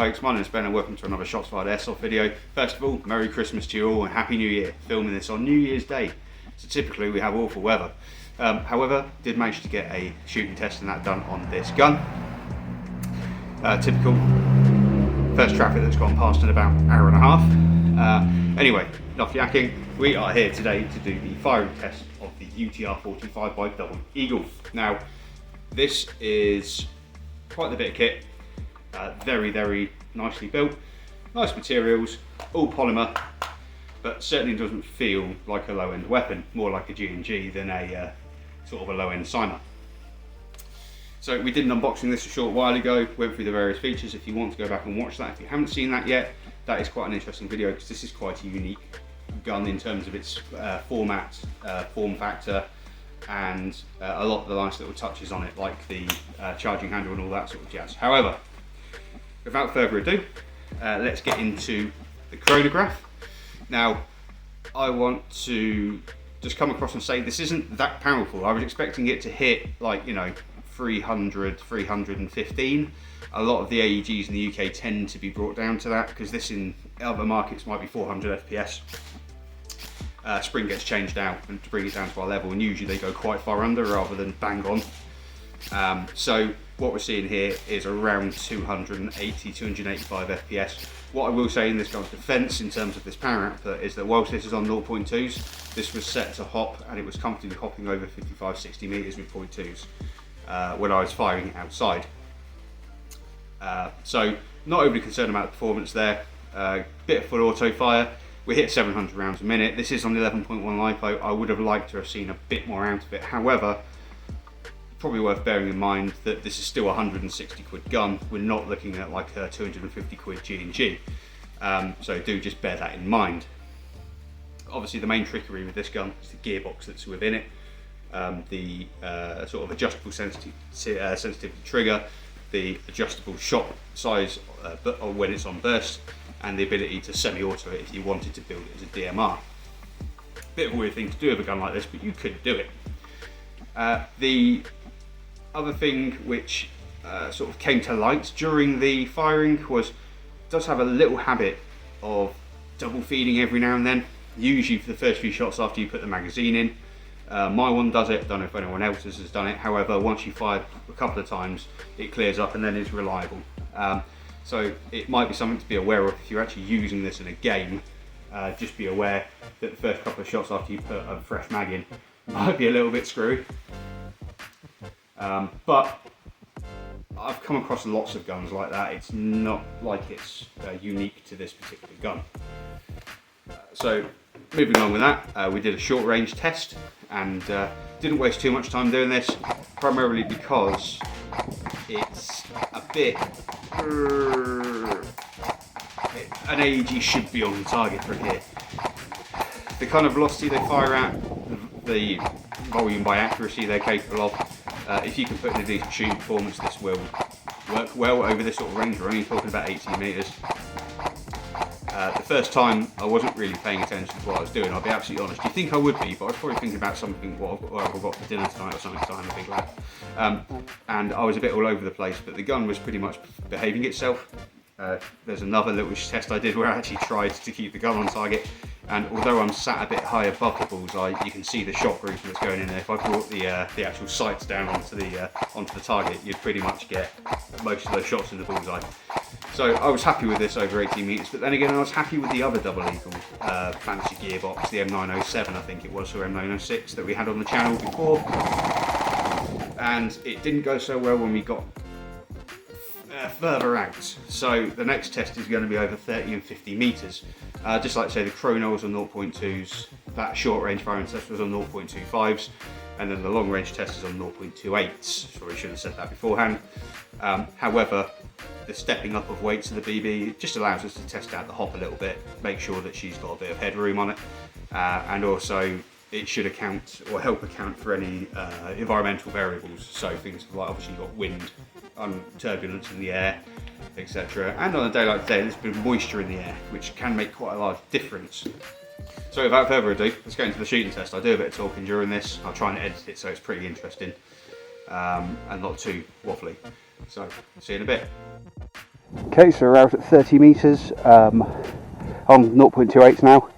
folks, my name is Ben and welcome to another Shots Fired Airsoft video. First of all, Merry Christmas to you all and Happy New Year. Filming this on New Year's Day, so typically we have awful weather. However, did manage to get a shooting test and that done on this gun. Typical first traffic that's gone past in about an hour and a half. Anyway, enough yakking. We are here today to do the firing test of the UTR 45 by Double Eagle. Now, this is quite the bit of kit. Very, very nicely built. Nice materials, all polymer, but certainly doesn't feel like a low-end weapon, more like a G&G than a sort of a low-end Simer. So we did an unboxing this a short while ago, went through the various features. If you want to go back and watch that, if you haven't seen that yet, that is quite an interesting video because this is quite a unique gun in terms of its format, form factor, and a lot of the nice little touches on it, like the charging handle and all that sort of jazz. However, without further ado, let's get into the chronograph. Now, I want to just come across and say this isn't that powerful. I was expecting it to hit, like, you know, 300, 315. A lot of the AEGs in the UK tend to be brought down to that because this in other markets might be 400 FPS. Spring gets changed out and to bring it down to our level, and usually they go quite far under rather than bang on. So what we're seeing here is around 280, 285 FPS. What I will say in this gun's defence in terms of this power output is that whilst this is on 0.2s, this was set to hop and it was comfortably hopping over 55, 60 metres with 0.2s when I was firing it outside. So not overly concerned about the performance there. Bit of full auto fire. We hit 700 rounds a minute. This is on the 11.1 LiPo. I would have liked to have seen a bit more out of it. However, probably worth bearing in mind that this is still a 160 quid gun. We're not looking at like a 250 quid G&G. So do just bear that in mind. Obviously the main trickery with this gun is the gearbox that's within it. The sort of adjustable sensitivity trigger, the adjustable shot size when it's on burst, and the ability to semi-auto it if you wanted to build it as a DMR. Bit of a weird thing to do with a gun like this, but you could do it. The other thing which sort of came to light during the firing was, does have a little habit of double feeding every now and then, usually for the first few shots after you put the magazine in. My one does it, don't know if anyone else's has done it. However, once you fire a couple of times, it clears up and then is reliable. So it might be something to be aware of if you're actually using this in a game. Just be aware that the first couple of shots after you put a fresh mag in might be a little bit screwy. But I've come across lots of guns like that. It's not like it's unique to this particular gun. So moving along with that, we did a short range test and didn't waste too much time doing this, primarily because it's a bit... an AEG should be on the target from here. The kind of velocity they fire at, the volume by accuracy they're capable of, if you can put in a decent shooting performance, this will work well over this sort of range. We're only talking about 80 metres. The first time I wasn't really paying attention to what I was doing, I'll be absolutely honest. You think I would be, but I was probably thinking about something, what I've got for dinner tonight or something, because I'm a big lad. And I was a bit all over the place, but the gun was pretty much behaving itself. There's another little test I did where I actually tried to keep the gun on target, and although I'm sat a bit high above the bullseye, you can see the shot groove that's going in there. If I brought the actual sights down onto the target, you'd pretty much get most of those shots in the bullseye. So I was happy with this over 18 metres, but then again I was happy with the other Double Eagle fancy gearbox, the M907 I think it was, or M906 that we had on the channel before. And it didn't go so well when we got further out. So the next test is going to be over 30 and 50 metres. Just like I say, the chrono was on 0.2s, that short range firing test was on 0.25s, and then the long range test is on 0.28s. Sorry, I should have said that beforehand. However, the stepping up of weights of the BB just allows us to test out the hop a little bit, make sure that she's got a bit of headroom on it, and also it should account or help account for any environmental variables. So things like obviously you've got wind, turbulence in the air, etc. And on a day like today, there's been moisture in the air, which can make quite a large difference. So without further ado, let's go into the shooting test. I do a bit of talking during this. I'll try and edit it so it's pretty interesting and not too waffly. So, see you in a bit. Okay, so we're out at 30 metres on 0.28 now,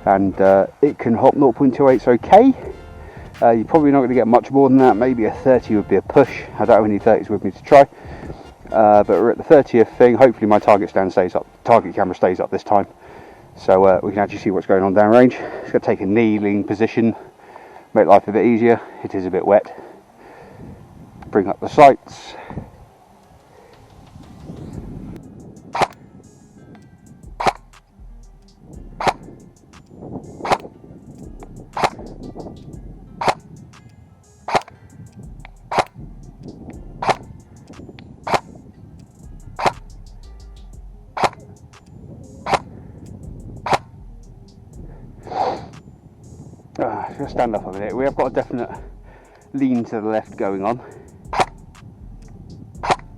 and it can hop 0.28 okay. You're probably not going to get much more than that. Maybe a 30 would be a push. I don't have any 30s with me to try, but we're at the 30th thing. Hopefully my target camera stays up this time, so we can actually see what's going on downrange. It's going to take a kneeling position, make life a bit easier. It is a bit wet. Bring up the sights. Just stand up a minute. We have got a definite lean to the left going on.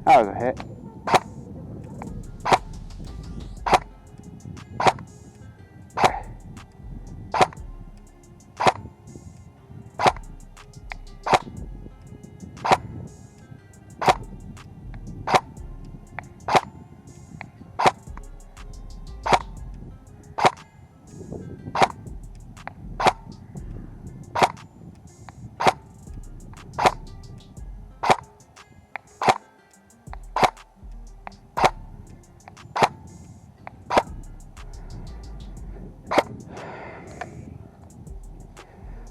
That was a hit.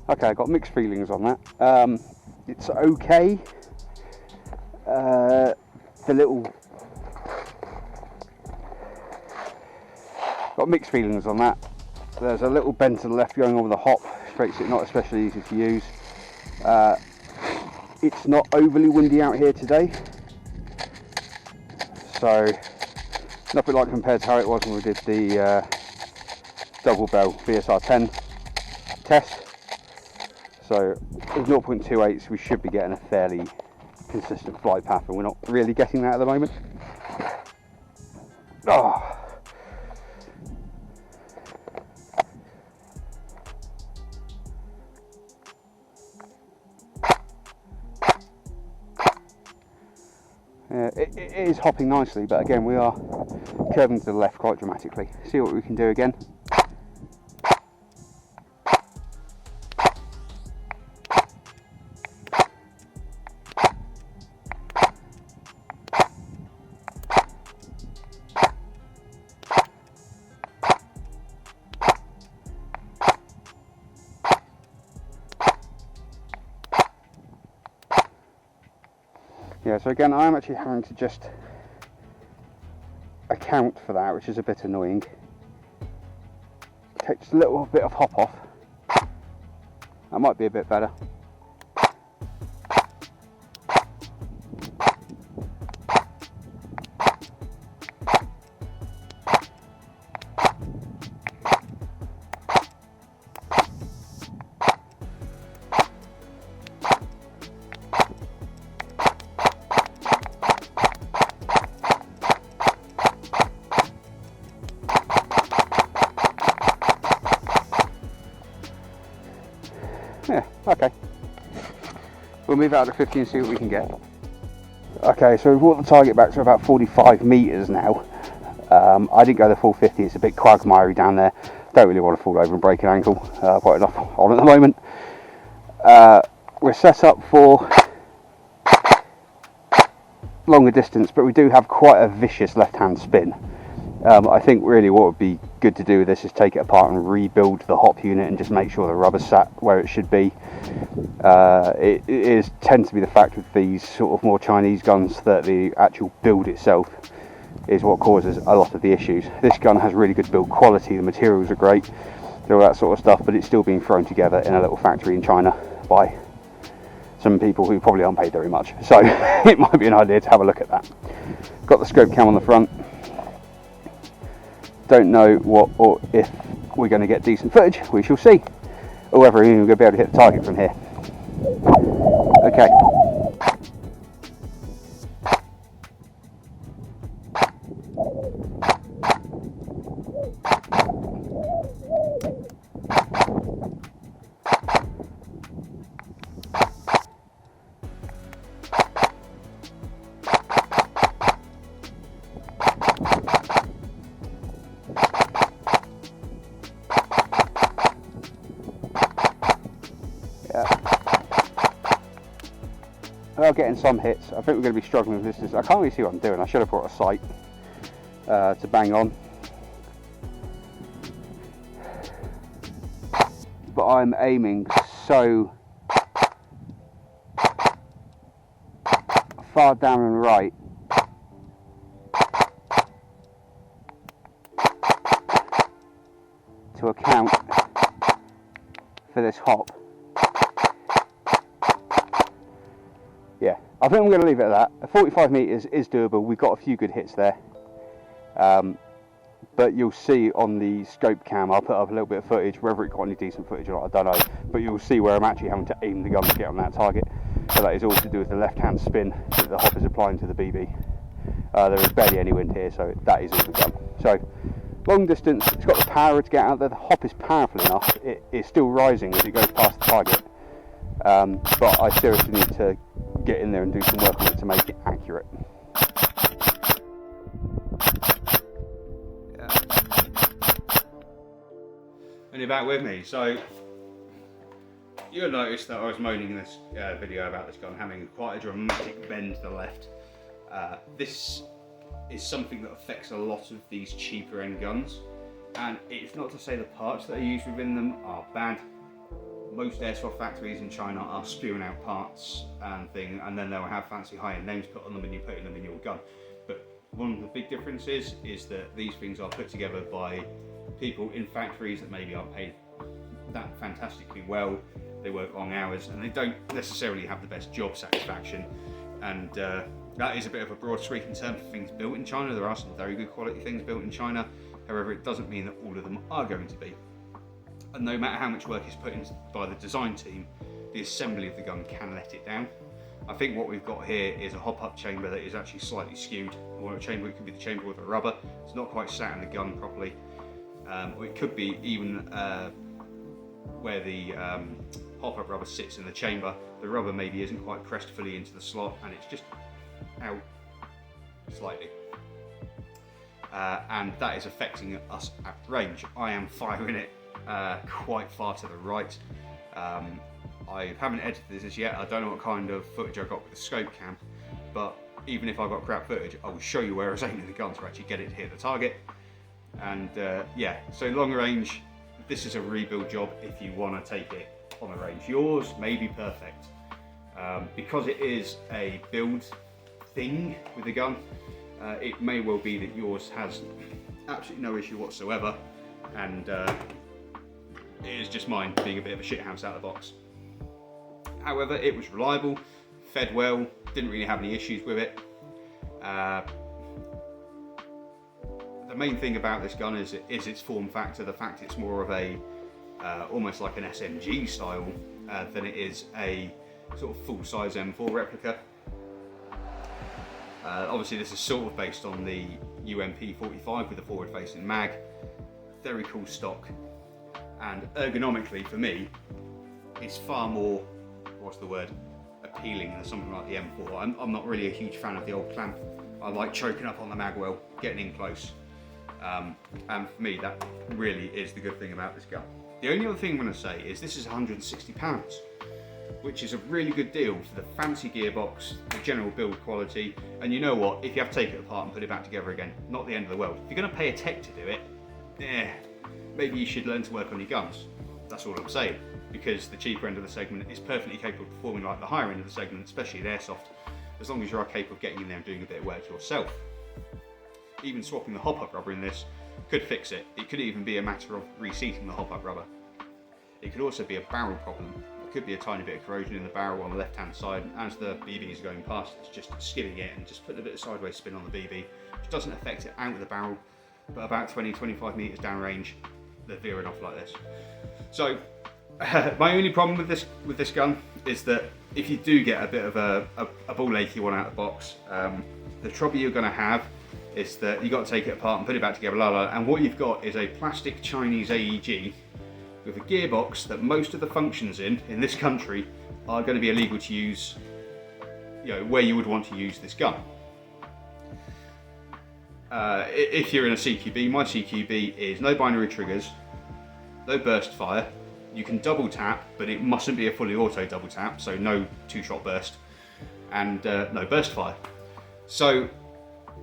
Okay, I got mixed feelings on that. It's okay. Got mixed feelings on that. There's a little bend to the left going on with the hop, which makes it not especially easy to use. It's not overly windy out here today, so nothing like compared to how it was when we did the double bell VSR 10 test. So with 0.28s we should be getting a fairly consistent flight path, and we're not really getting that at the moment. Oh. It is hopping nicely, but again we are curving to the left quite dramatically. See what we can do again. Yeah, so again, I'm actually having to just account for that, which is a bit annoying. Take just a little bit of hop off. That might be a bit better. Yeah, okay. We'll move out to 50 and see what we can get. Okay, so we've brought the target back to about 45 metres now. I didn't go the full 50, it's a bit quagmiry down there. Don't really want to fall over and break an ankle. Quite enough on at the moment. We're set up for longer distance, but we do have quite a vicious left-hand spin. I think really what would be good to do with this is take it apart and rebuild the hop unit and just make sure the rubber's sat where it should be. It tends to be the fact with these sort of more Chinese guns that the actual build itself is what causes a lot of the issues. This gun has really good build quality, the materials are great, all that sort of stuff, but it's still being thrown together in a little factory in China by some people who probably aren't paid very much. So it might be an idea to have a look at that. Got the scope cam on the front. Don't know what or if we're going to get decent footage, we shall see, or whether we're going to be able to hit the target from here. Okay. are getting some hits. I think we're going to be struggling with this. I can't really see what I'm doing. I should have brought a sight to bang on. But I'm aiming so far down and right to account for this hop. Yeah, I think I'm going to leave it at that. 45 metres is doable. We've got a few good hits there. But you'll see on the scope cam, I'll put up a little bit of footage, whether it got any decent footage or not, I don't know. But you'll see where I'm actually having to aim the gun to get on that target. So that is all to do with the left-hand spin that the hop is applying to the BB. There is barely any wind here, so that is all the gun. So, long distance, it's got the power to get out there. The hop is powerful enough. It is still rising as it goes past the target. But I seriously need to get in there and do some work on it to make it accurate. And you're back with me. So you'll notice that I was moaning in this video about this gun having quite a dramatic bend to the left. This is something that affects a lot of these cheaper end guns, and it's not to say the parts that are used within them are bad. Most airsoft factories in China are spewing out parts and then they'll have fancy high-end names put on them and you're putting them in your gun. But one of the big differences is that these things are put together by people in factories that maybe aren't paid that fantastically well. They work long hours and they don't necessarily have the best job satisfaction. And that is a bit of a broad sweeping term for things built in China. There are some very good quality things built in China. However, it doesn't mean that all of them are going to be. And no matter how much work is put in by the design team, the assembly of the gun can let it down. I think what we've got here is a hop-up chamber that is actually slightly skewed. Or a chamber, it could be the chamber with a rubber. It's not quite sat in the gun properly. Or it could be even where the hop-up rubber sits in the chamber. The rubber maybe isn't quite pressed fully into the slot and it's just out slightly. And that is affecting us at range. I am firing it quite far to the right. I haven't edited this yet. I don't know what kind of footage I got with the scope cam, but even if I got crap footage, I will show you where I was aiming the gun to actually get it to hit the target. And yeah, so long range, this is a rebuild job if you want to take it on the range. Yours may be perfect. Because it is a build thing with the gun, it may well be that yours has absolutely no issue whatsoever, and it is just mine being a bit of a shithouse out of the box. However, it was reliable, fed well, didn't really have any issues with it. The main thing about this gun is its form factor, the fact it's more of a almost like an SMG style than it is a sort of full-size M4 replica. Obviously this is sort of based on the UMP45 with the forward-facing mag. Very cool stock, and ergonomically for me it's far more, what's the word, appealing than something like the M4. I'm not really a huge fan of the old clamp. I like choking up on the mag well, getting in close. And for me, that really is the good thing about this gun. The only other thing I'm going to say is this is £160, which is a really good deal for the fancy gearbox, the general build quality, and you know what, if you have to take it apart and put it back together again, not the end of the world. If you're going to pay a tech to do it, maybe you should learn to work on your guns. That's all I'm saying, because the cheaper end of the segment is perfectly capable of performing like the higher end of the segment, especially in airsoft, as long as you are capable of getting in there and doing a bit of work yourself. Even swapping the hop-up rubber in this could fix it. It could even be a matter of reseating the hop-up rubber. It could also be a barrel problem. It could be a tiny bit of corrosion in the barrel on the left-hand side, and as the BB is going past, it's just skidding it and just putting a bit of sideways spin on the BB, which doesn't affect it out of the barrel, but about 20-25 metres downrange, they're veering off like this. So, my only problem with this gun is that if you do get a bit of a ball achy one out of the box, the trouble you're going to have is that you've got to take it apart and put it back together, and what you've got is a plastic Chinese AEG with a gearbox that most of the functions in this country are going to be illegal to use, you know, where you would want to use this gun. If you're in a CQB, my CQB is no binary triggers, no burst fire, you can double tap, but it mustn't be a fully auto double tap, so no two-shot burst. and no burst fire. So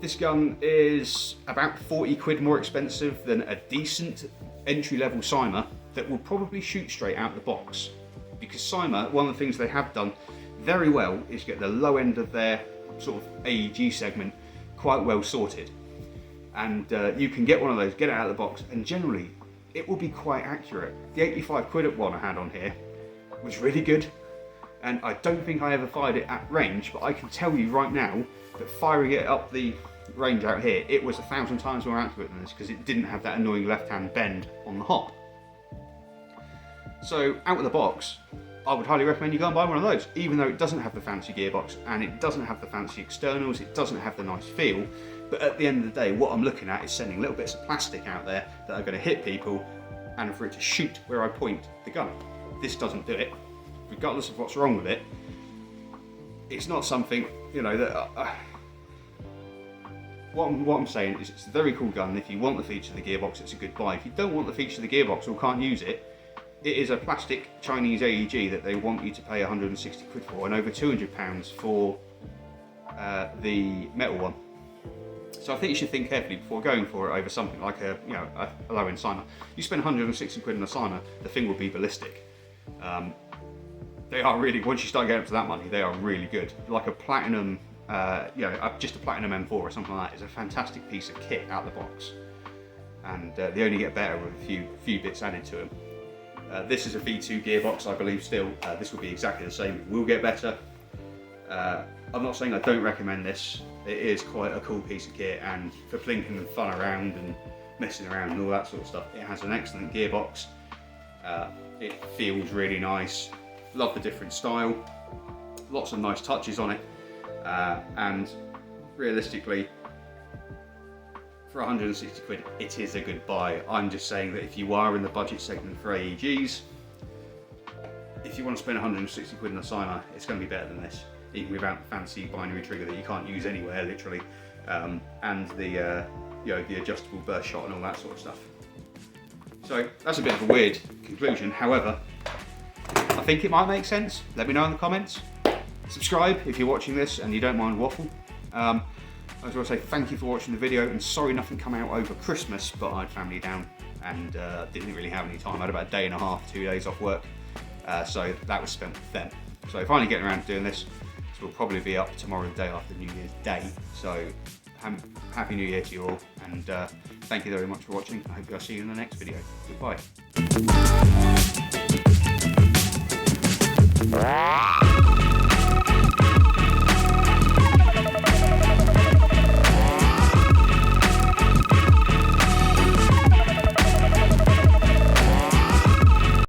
this gun is about 40 quid more expensive than a decent entry-level Cyma that will probably shoot straight out the box. Because Cyma, one of the things they have done very well is get the low end of their sort of AEG segment quite well sorted. And you can get one of those, get it out of the box, and generally it will be quite accurate. The 85 quid one I had on here was really good, and I don't think I ever fired it at range, but I can tell you right now that firing it up the range out here, it was 1,000 times more accurate than this, because it didn't have that annoying left-hand bend on the hop. So out of the box, I would highly recommend you go and buy one of those, even though it doesn't have the fancy gearbox and it doesn't have the fancy externals, it doesn't have the nice feel. But at the end of the day, what I'm looking at is sending little bits of plastic out there that are going to hit people, and for it to shoot where I point the gun. This doesn't do it, regardless of what's wrong with it. It's not something, you know, that what I'm saying is it's a very cool gun. If you want the feature of the gearbox, it's a good buy. If you don't want the feature of the gearbox or can't use it, it is a plastic Chinese AEG that they want you to pay 160 quid for, and over £200 for the metal one. So I think you should think carefully before going for it over something like a low-end Cyma. You spend 160 quid on a Cyma, the thing will be ballistic. They are really, once you start getting up to that money, they are really good. Like a platinum, just a platinum M4 or something like that is a fantastic piece of kit out of the box, and they only get better with a few bits added to them. This is a V2 gearbox, I believe still. This will be exactly the same, it will get better. I'm not saying I don't recommend this. It is quite a cool piece of kit, and for plinking and fun around and messing around and all that sort of stuff, it has an excellent gearbox. It feels really nice. Love the different style. Lots of nice touches on it. And realistically, for 160 quid, it is a good buy. I'm just saying that if you are in the budget segment for AEGs, if you want to spend 160 quid on a Cyma, it's going to be better than this, even without the fancy binary trigger that you can't use anywhere, literally, and the the adjustable burst shot and all that sort of stuff. So that's a bit of a weird conclusion. However, I think it might make sense. Let me know in the comments. Subscribe if you're watching this and you don't mind waffle. I just want to say thank you for watching the video, and sorry nothing came out over Christmas, but I had family down and didn't really have any time. I had about a day and a half, 2 days off work, so that was spent with them. So finally getting around to doing this. This will probably be up tomorrow, the day after New Year's Day. So Happy New Year to you all, and thank you very much for watching. I hope I'll see you in the next video. Goodbye.